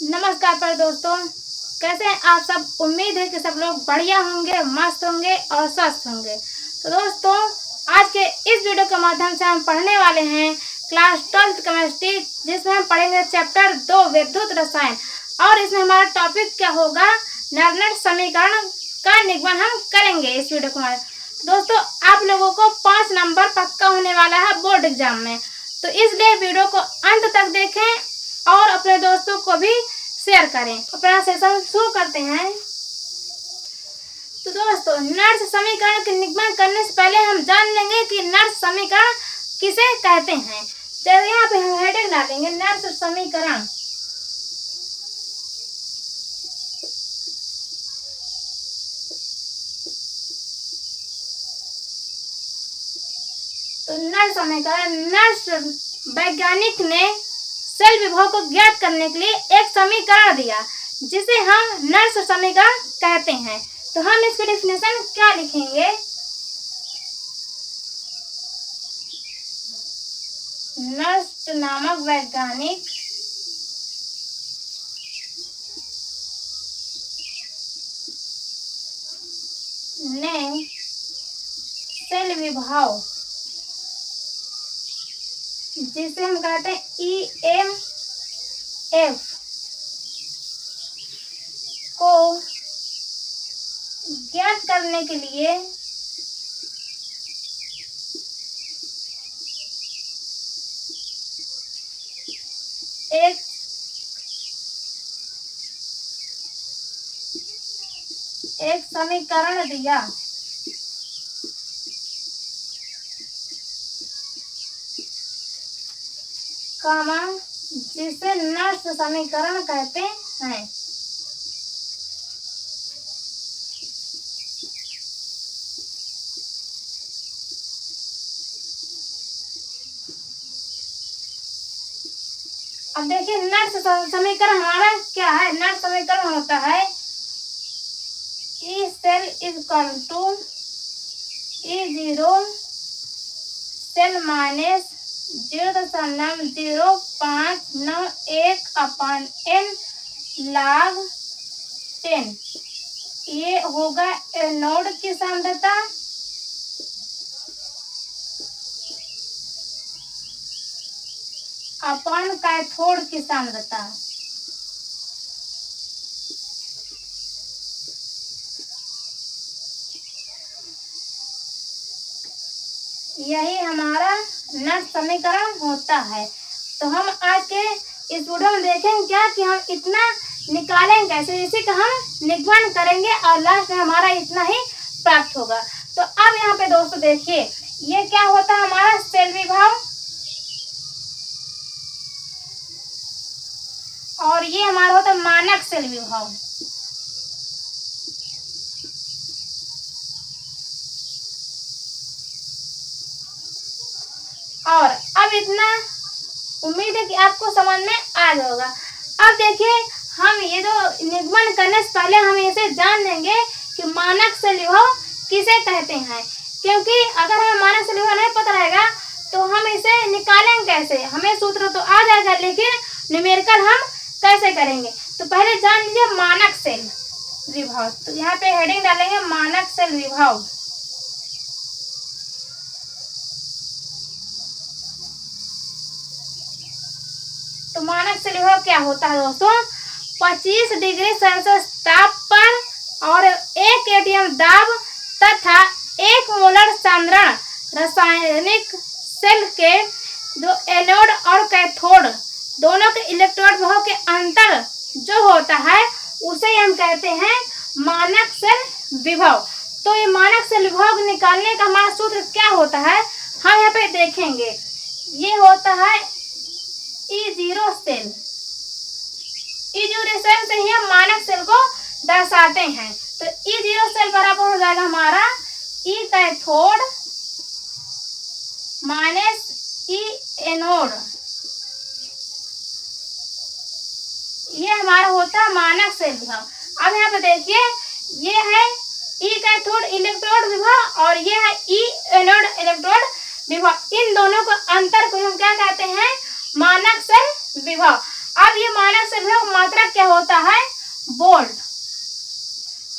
नमस्कार पर दोस्तों, कैसे हैं आप सब। उम्मीद है कि सब लोग बढ़िया होंगे, मस्त होंगे और स्वस्थ होंगे। तो दोस्तों, आज के इस वीडियो के माध्यम से हम पढ़ने वाले हैं क्लास 12th केमिस्ट्री, जिसमें हम पढ़ेंगे चैप्टर 2 विद्युत रसायन। और इसमें हमारा टॉपिक क्या होगा, निर्णय समीकरण का निगमन हम करेंगे इस वीडियो के माध्यम। दोस्तों, आप लोगों को 5 नंबर पक्का होने वाला है बोर्ड एग्जाम में, तो इसलिए वीडियो को अंत तक देखें और अपने दोस्तों को भी शेयर करें। अपना सेशन शुरू करते हैं। तो दोस्तों, नर्स समीकरण के निगमन करने से पहले हम जान लेंगे कि नर्स समीकरण किसे कहते हैं। तो यहाँ पे हम हेडिंग डालेंगे नर्स समीकरण। तो नर्स समीकरण, नर्स वैज्ञानिक ने सेल विभव को ज्ञात करने के लिए एक समीकरण दिया जिसे हम नर्स समीकरण कहते हैं। तो हम इसकी डेफिनेशन क्या लिखेंगे, नर्स नामक वैज्ञानिक ने सेल विभव, जिसे हम कहते हैं EMF, को ज्ञात करने के लिए एक समीकरण दिया। जिसे नर्स समीकरण कहते हैं। अब देखिए, नर्स समीकरण हमारा क्या है। नर्स समीकरण होता है E cell equal to E0 cell minus 0.0591/n log 10। ये होगा एनोड की सांद्रता अपन कैथोड की सांद्रता। यही हमारा नर्स समीकरण होता है। तो हम आज के इस वीडियो में देखेंगे क्या कि हम इतना निकालेंगे कैसे, इसी का हम निगमन करेंगे और लास्ट में हमारा इतना ही प्राप्त होगा। तो अब यहाँ पे दोस्तों देखिए, ये क्या होता है हमारा सेल विभव, और ये हमारा होता है मानक सेल विभव। और अब इतना उम्मीद है कि आपको समझ में आ जाएगा। अब देखिए, हम ये जो निगमन करने से पहले हम इसे जान लेंगे कि मानक सेल विभव किसे कहते हैं, क्योंकि अगर हमें मानक सेल विभव नहीं पता रहेगा तो हम इसे निकालेंगे कैसे। हमें सूत्र तो आ जाएगा, लेकिन न्यूमेरिकल हम कैसे करेंगे। तो पहले जान लीजिए मानक सेल विभव। तो यहाँ पे हेडिंग डालेंगे मानक सेल विभव। तो मानक सेल विभव क्या होता है दोस्तों, 25 डिग्री सेल्सियस ताप पर और 1 atm दाब तथा 1 मोलर सांद्रण रासायनिक सेल के जो एनोड और कैथोड दोनों के इलेक्ट्रोड विभव के अंतर जो होता है उसे हम कहते हैं मानक सेल विभव। तो ये मानक सेल विभव निकालने का हमारा सूत्र क्या होता है, हम यहाँ पे देखेंगे। ये होता है E0 सेल। E0 सेल से ही हम मानक सेल को दर्शाते हैं। तो E0 सेल बराबर हो जाएगा हमारा E cathode minus E anode. ये हमारा होता है मानक सेल विभव। अब यहाँ पे देखिए, ये है E कैथोड इलेक्ट्रोड विभव और ये है E एनोड इलेक्ट्रोड विभव। इन दोनों को अंतर को हम क्या कहते हैं, मानक सेल विभव। अब ये मानक से विभव मात्रक क्या होता है? वोल्ट।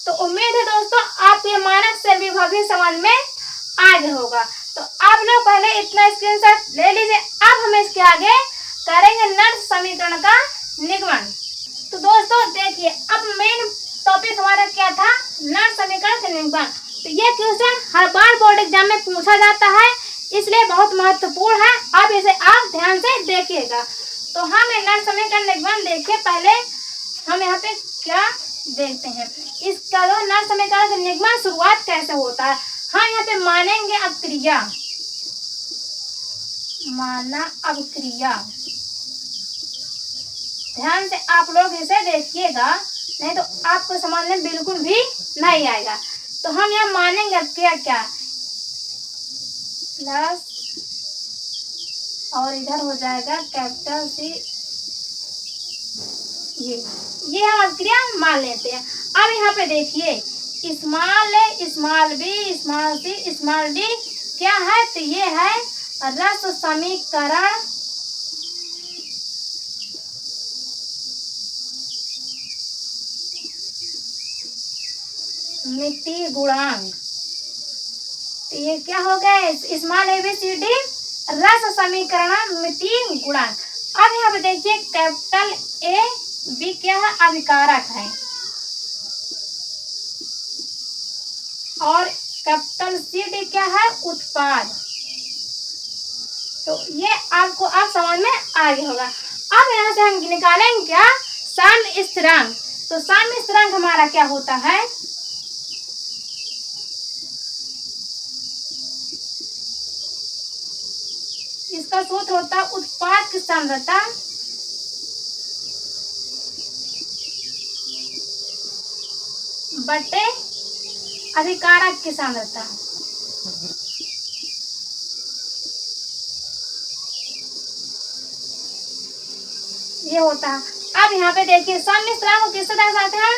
तो उम्मीद है दोस्तों आप ये मानक से विभव भी समझ में आ गया होगा। तो आप लोग पहले इतना स्क्रीनशॉट ले लीजिए। अब हम इसके आगे करेंगे नर्स समीकरण का निगमन। तो दोस्तों देखिए, अब मेन टॉपिक हमारा क्या था? नर्स समीकरण का निगमन। तो ये क्वेश्चन हर बार बोर्ड एग्जाम में पूछा जाता है, इसलिए बहुत महत्वपूर्ण है। अब इसे आप ध्यान से देखिएगा। तो हम नर्स समीकरण निगमन देखिए। पहले हम यहाँ पे क्या देखते हैं, इसका जो नर्स समीकरण का निगमन शुरुआत कैसे होता है। हम यहाँ पे मानेंगे अभिक्रिया, माना अभिक्रिया। ध्यान से आप लोग इसे देखिएगा, नहीं तो आपको समझ में बिल्कुल भी नहीं आएगा। तो हम यहाँ मानेंगे अभिक्रिया क्या, प्लस और इधर हो जाएगा कैपिटल सी, ये हम अभिक्रिया मान लेते हैं। अब यहाँ पे देखिए, स्मॉल ए, small B, small C, small D क्या है? तो ये है रस समीकरण मिति गुणांक। तो ये क्या हो गया? Small A B C D रस समीकरण मिति गुणांक। अब यहाँ पे देखिए कैपिटल ए बी क्या है? अभिकारक है, और कैपिटल सी डी क्या है? उत्पाद। तो ये आपको अब समझ में आ गया होगा। अब यहाँ से हम निकालेंगे क्या? साम्य स्थिरांक। तो साम्य स्थिरांक हमारा क्या होता है? इसका सूत्र होता है उत्पाद की सांद्रता बटे अभिकारक की सांद्रता। ये होता है। अब यहाँ पे देखिए साम्य स्थिरांक को किससे दर्शाते हैं?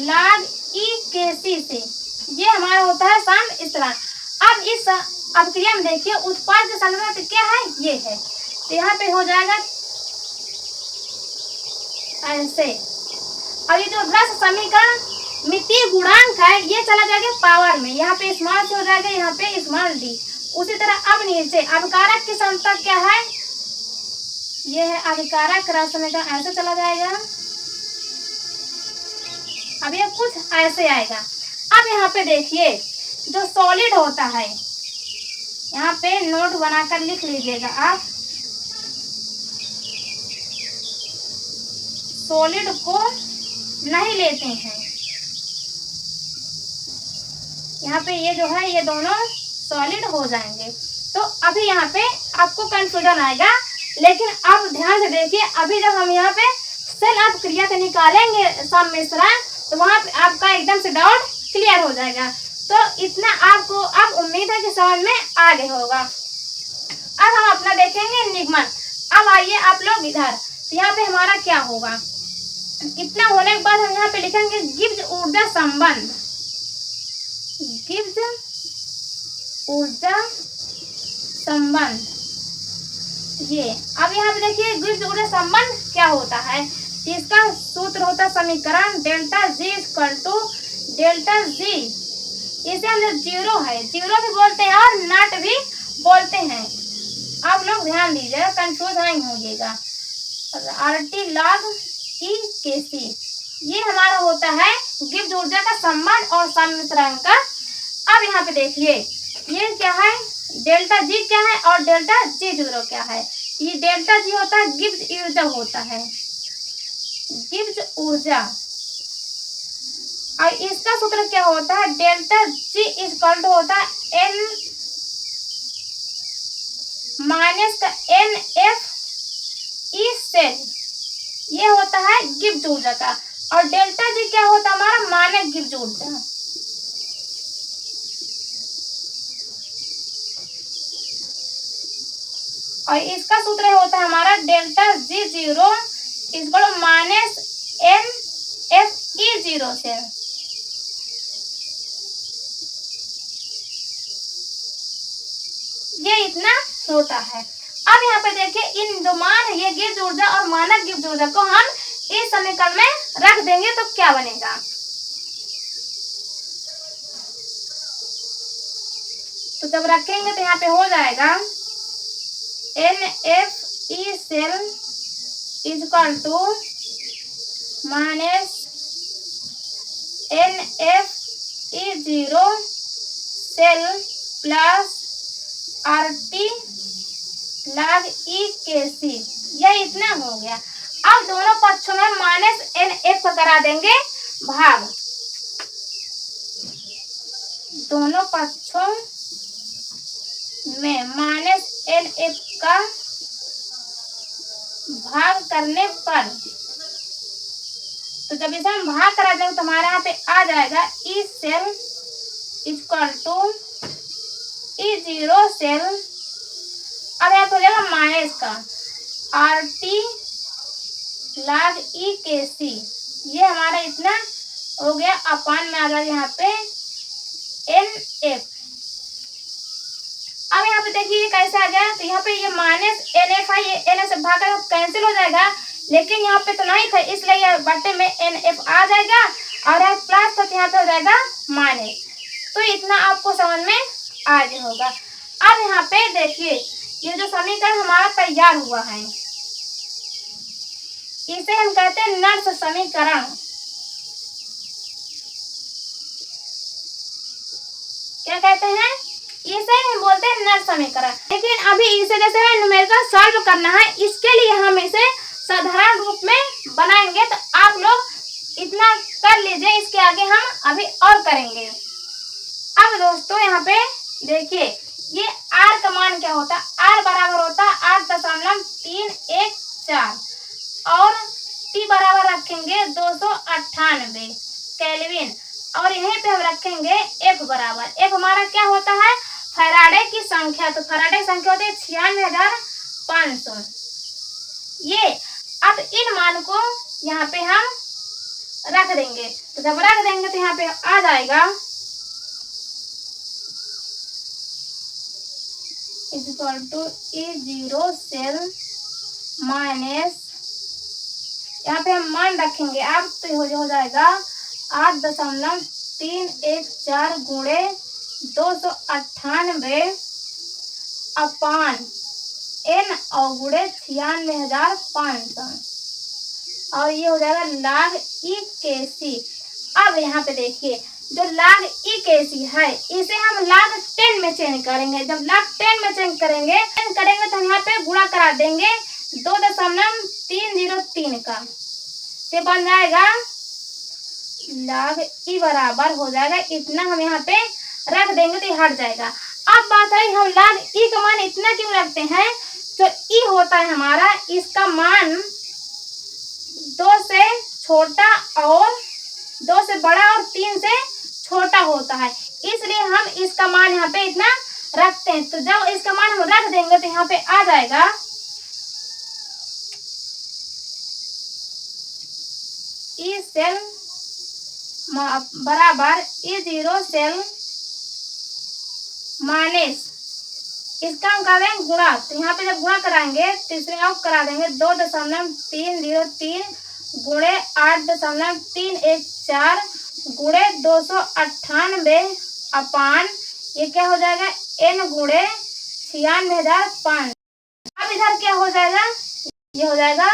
log e के c से। ये हमारा होता है साम्य स्थिरांक। अब इस अभिक्रिया में देखिए उत्पाद की सांद्रता क्या है? ये है। तो यहाँ पे हो जाएगा ऐसे। अब ये जो रस समीकरण मितीय गुणांक है ये चला जाएगा पावर में, यहाँ पे स्मॉल सी हो जाएगा, यहाँ पे स्मॉल डी। उसी तरह अब नीचे अभिकारक की सांद्रता क्या है? ये है अभिकारक रस समीकरण, ऐसे चला जाएगा। अब ये कुछ ऐसे आएगा। अब यहाँ पे देखिए जो सॉलिड होता है, यहाँ पे नोट बनाकर लिख लीजिएगा आप। सॉलिड को नहीं लेते हैं, यहाँ पे ये जो है ये दोनों सॉलिड हो जाएंगे। तो अभी यहाँ पे आपको कंफ्यूजन आएगा, लेकिन अब ध्यान से देखिए। अभी जब हम यहाँ पे सेल अभिक्रिया को निकालेंगे साम्य स्थिरांक, तो वहां पे आपका एकदम से डाउट क्लियर हो जाएगा। तो इतना आपको अब उम्मीद है कि समझ में आ गया होगा। अब हम अपना देखेंगे निगमन। अब आइए आप लोग इधर, तो यहाँ पे हमारा क्या होगा? इतना होने के बाद हम यहाँ पे लिखेंगे गिब्स ऊर्जा संबंध। गिब्स ऊर्जा संबंध, ये। अब यहाँ पे देखिए गिब्स ऊर्जा संबंध क्या होता है? इसका सूत्र होता है समीकरण delta G equal to delta G. इसे हम लोग जीरो है, जीरो भी बोलते हैं और नॉट भी बोलते हैं। आप लोग ध्यान दीजिएगा, कंफ्यूज नहीं होइएगा। RT log e के सी, ये हमारा होता है गिब्स ऊर्जा का संबंध और साम्य स्थिरांक का। अब यहाँ पे देखिए ये क्या है? डेल्टा जी क्या है और डेल्टा जी जीरो क्या है? ये डेल्टा जी होता है गिब्स ऊर्जा होता है, गिब्स ऊर्जा। और इसका सूत्र क्या होता है? डेल्टा जी इक्वल टू होता है N माइनस का NF ई सेल, ये होता है गिब्स ऊर्जा का। और डेल्टा जी क्या होता है? हमारा मानक गिब्स ऊर्जा। और इसका सूत्र होता है हमारा delta G zero equal minus NF E zero से। ये इतना होता है। अब यहाँ पे देखिए इन दो मान, ये गिब्स ऊर्जा और मानक गिब्स ऊर्जा को हम इस समीकरण में रख देंगे तो क्या बनेगा, तो जब रखेंगे तो यहाँ पे हो जाएगा NFE cell equal to minus NFE0 cell plus RT log EKC। यह इतना हो गया। अब दोनों पक्षों में माइनस NF को करा देंगे भाग, दोनों पक्षों में माइनस NF का भाग करने पर, तो जब इसे हम भाग करा देंगे तो हमारे यहाँ पे आ जाएगा E cell equal to E0 cell, अब यहाँ पे हो जाएगा माइनस का RT log EKC। ये हमारा इतना हो गया, अपान में आ जाएगा यहाँ पे NF। अब यहाँ पे देखिए ये कैसे आ गया, तो यहाँ पे ये माइनस NF है, ये NF से भाग कर कैंसिल हो जाएगा, लेकिन यहाँ पे तो नहीं था इसलिए ये बटे में NF आ जाएगा और यहाँ प्लस तो यहाँ पे हो जाएगा माइनस। तो इतना आपको समझ में आ गया होगा। अब यहाँ पे देखिए ये जो समीकरण हमारा तैयार हुआ है इसे हम कहते हैं नर्स समीकरण। क्या कहते हैं, इसे हम बोलते हैं नर्स समीकरण। लेकिन अभी इसे जैसे हमें न्यूमेरिकल सॉल्व करना है, इसके लिए हम इसे साधारण रूप में बनाएंगे, तो आप लोग इतना कर लीजिए, इसके आगे हम अभी और करेंगे। अब दोस्तों यहाँ पे देखिए ये R का मान क्या होता है, R बराबर होता है 8.314 और T बराबर रखेंगे 298 केल्विन और यहीं पे हम रखेंगे F बराबर, F हमारा क्या होता है फैराडे की संख्या, तो फैराडे की संख्या होती है 96,500। ये अब इन मान को यहाँ पे हम रख देंगे, तो जब रख देंगे तो यहाँ पे आ जाएगा equal to E0 cell minus, यहाँ पे हम मान रखेंगे अब तो हो जाएगा 8.314 गुणे 298 अपान N और गुणे 96,500 और ये हो जाएगा log EKC। अब यहाँ पे देखिए जो log EKC है इसे हम log 10 में चेंज करेंगे, जब log 10 में चेंज करेंगे तो हम यहाँ पे गुणा करा देंगे 2.303 का, ये बन जाएगा log E बराबर हो जाएगा इतना, हम यहाँ पे रख देंगे तो ये हट जाएगा। अब बात है हम log E का मान इतना क्यों रखते हैं, जो E होता है हमारा इसका मान 2 से छोटा और 2 से बड़ा और 3 से छोटा होता है, इसलिए हम इसका मान यहाँ पे इतना रखते हैं। तो जब इसका मान हम रख देंगे तो यहाँ पे आ जाएगा E सेल बराबर E0 सेल माइनस इसका हम कर देंगे गुणा, तो यहाँ पे जब गुणा कराएंगे तो इसमें हम करा देंगे 2.303 गुणे 8.314 गुणे 298 अपान ये क्या हो जाएगा N गुणे 96,500। अब इधर क्या हो जाएगा, ये हो जाएगा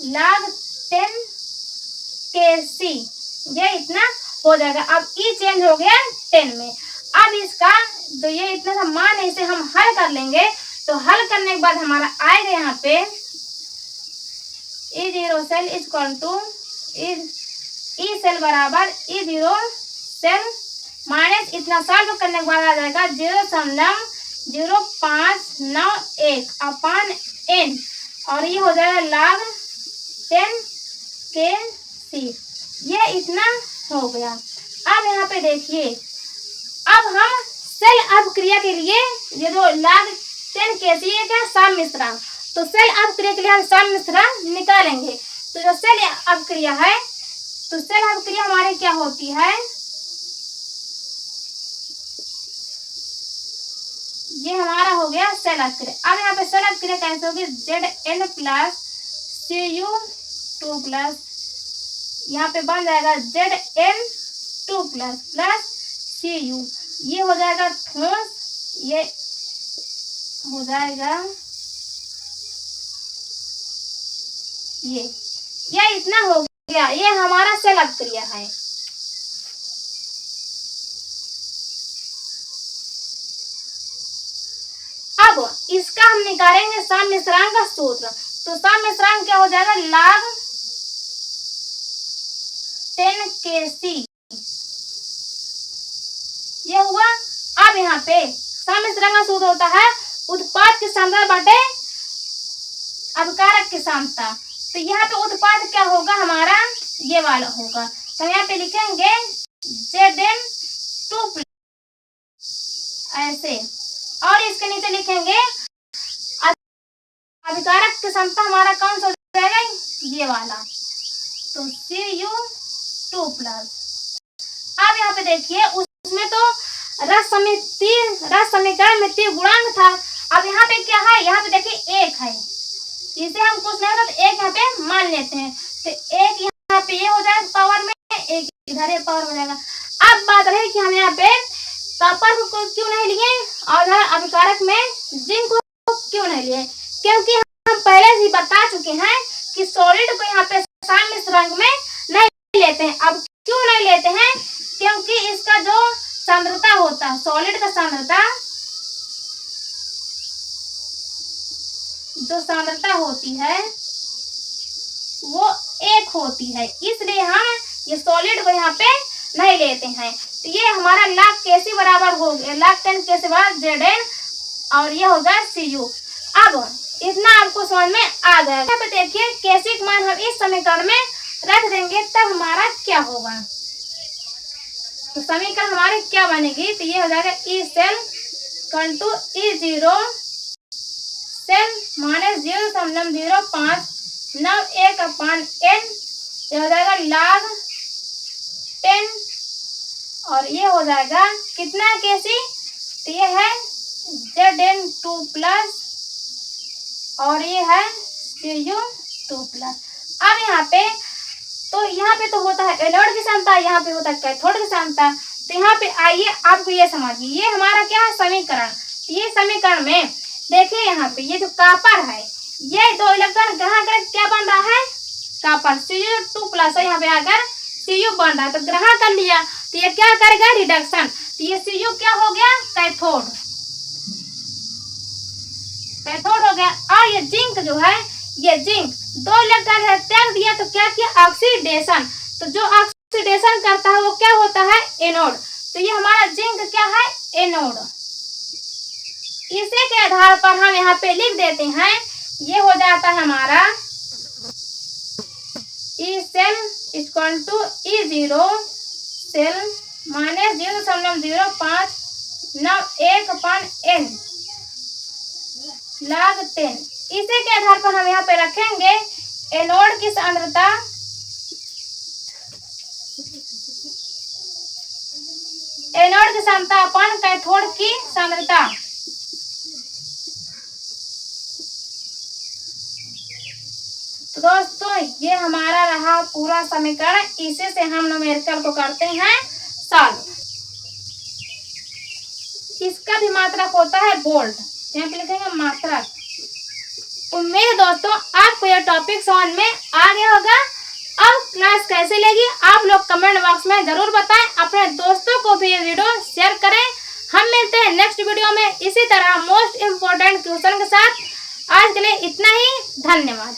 log 10 KC, ये इतना हो जाएगा। अब E चेंज हो गया 10 में, अब इसका तो ये इतना सा मान है इसे हम हल कर लेंगे, तो हल करने के बाद हमारा आएगा यहाँ पे E0 cell equal to E cell बराबर E0 सेल माइनस इतना सॉल्व करने के बाद आ जाएगा 0.0591 अपान N और ये हो जाएगा log 10 KC, ये इतना हो गया। अब यहाँ पे देखिए अब हम सेल अपक्रिया के लिए ये जो log 10 KC है क्या सम्मिश्रण, तो सेल अपक्रिया के लिए हम सम्मिश्रण निकालेंगे। तो जो सेल अपक्रिया है तो सेल अपक्रिया हमारी क्या होती है, ये हमारा हो गया सेल अभिक्रिया। अब यहाँ पे सेल अभिक्रिया कैसे होगी, Zn प्लस Cu2 प्लस, यहाँ पे बन जाएगा Zn2 प्लस Cu, ये हो जाएगा ठोस, ये हो जाएगा ये इतना हो गया। ये हमारा सेल अभिक्रिया है। अब इसका हम निकालेंगे साम्य स्थिरांक का सूत्र। तो साम्य स्थिरांक क्या हो जाएगा, log 10 Kc, ये हुआ। अब यहाँ पे साम्य स्थिरांक का सूत्र होता है उत्पाद की सांद्रता बटे अभिकारक की सांद्रता। तो यहाँ पे उत्पाद क्या होगा हमारा, ये वाला होगा। तो यहाँ पे लिखेंगे Zn2 ऐसे, और इसके नीचे लिखेंगे अभिकारक की सांद्रता हमारा कौन सा हो जाएगा, ये वाला, तो Cu2 प्लस। अब यहाँ पे देखिए उसमें तो रस समीकरण में तीव्र गुणांक था। अब यहाँ पे क्या है, यहाँ पे देखिए एक है, इसे हम कुछ नहीं तो एक यहाँ पे मान लेते हैं। तो एक यहाँ पे ये हो जाएगा पावर में, एक इधर ये पावर हो जाएगा। अब बात रही कि हम यहाँ पे कॉपर को क्यों नहीं लिए और अभिकारक में जिंक को क्यों नहीं लिए, क्योंकि हम पहले ही बता चुके हैं कि सॉलिड को यहाँ पे साम्य स्थिरांक में नहीं लेते हैं। अब क्यों नहीं लेते हैं, क्योंकि इसका जो सांद्रता होता है, सॉलिड का जो सांद्रता होती है वो एक होती है, इसलिए हम ये सॉलिड को यहाँ पे नहीं लेते हैं। तो ये हमारा log Kc बराबर हो गया, log 10 Kc बराबर Zn, और ये होगा Cu। अब इतना आपको समझ में आ गया। यहाँ पे देखिए Kc का मान हम इस समीकरण में रख देंगे, तब हमारा क्या होगा, तो समीकरण हमारी क्या बनेगी, तो ये हो जाएगा E सेल कंटू E0 सेल माइनस 0.05 91/n, ये हो जाएगा log 10, और ये हो जाएगा कितना Kc, तो ये है Zn2 प्लस और ये है Cu2 प्लस। अब यहाँ पे तो होता है एनोड की सांद्रता, यहाँ पे होता है कैथोड की सांद्रता। तो यहाँ पे आइए आपको ये समझिए, ये हमारा क्या है समीकरण। ये समीकरण में देखिए यहाँ पे ये जो कॉपर है, ये दो इलेक्ट्रॉन ग्रहण कर क्या बन रहा है, कॉपर Cu2 प्लस, यहाँ पे आकर Cu बन रहा है, तो ग्रहण कर लिया, तो ये क्या करेगा रिडक्शन, तो ये Cu क्या हो गया कैथोड हो गया। और ये जिंक जो है, ये जिंक दो इलेक्ट्रॉन त्याग दिया, तो क्या किया ऑक्सीडेशन, तो जो ऑक्सीडेशन करता है वो क्या होता है एनोड। तो ये हमारा जिंक क्या है एनोड। इसी के आधार पर हम यहाँ पे लिख देते हैं, ये हो जाता है हमारा E cell equal to E0 cell minus 0.05 91/n log 10। इसी के आधार पर हम यहाँ पे रखेंगे एनोड की सांद्रता, अपन कैथोड की सांद्रता। तो दोस्तों ये हमारा रहा पूरा समीकरण, इसी से हम न्यूमेरिकल को करते हैं सॉल्व। इसका भी मात्रक होता है बोल्ड, यहाँ पे लिखेंगे मात्रक। उम्मीद है दोस्तों आपको यह टॉपिक समझ में आ गया होगा। अब क्लास कैसे लगी आप लोग कमेंट बॉक्स में जरूर बताएं, अपने दोस्तों को भी ये वीडियो शेयर करें। हम मिलते हैं नेक्स्ट वीडियो में इसी तरह मोस्ट इम्पोर्टेंट क्वेश्चन के साथ। आज के लिए इतना ही, धन्यवाद।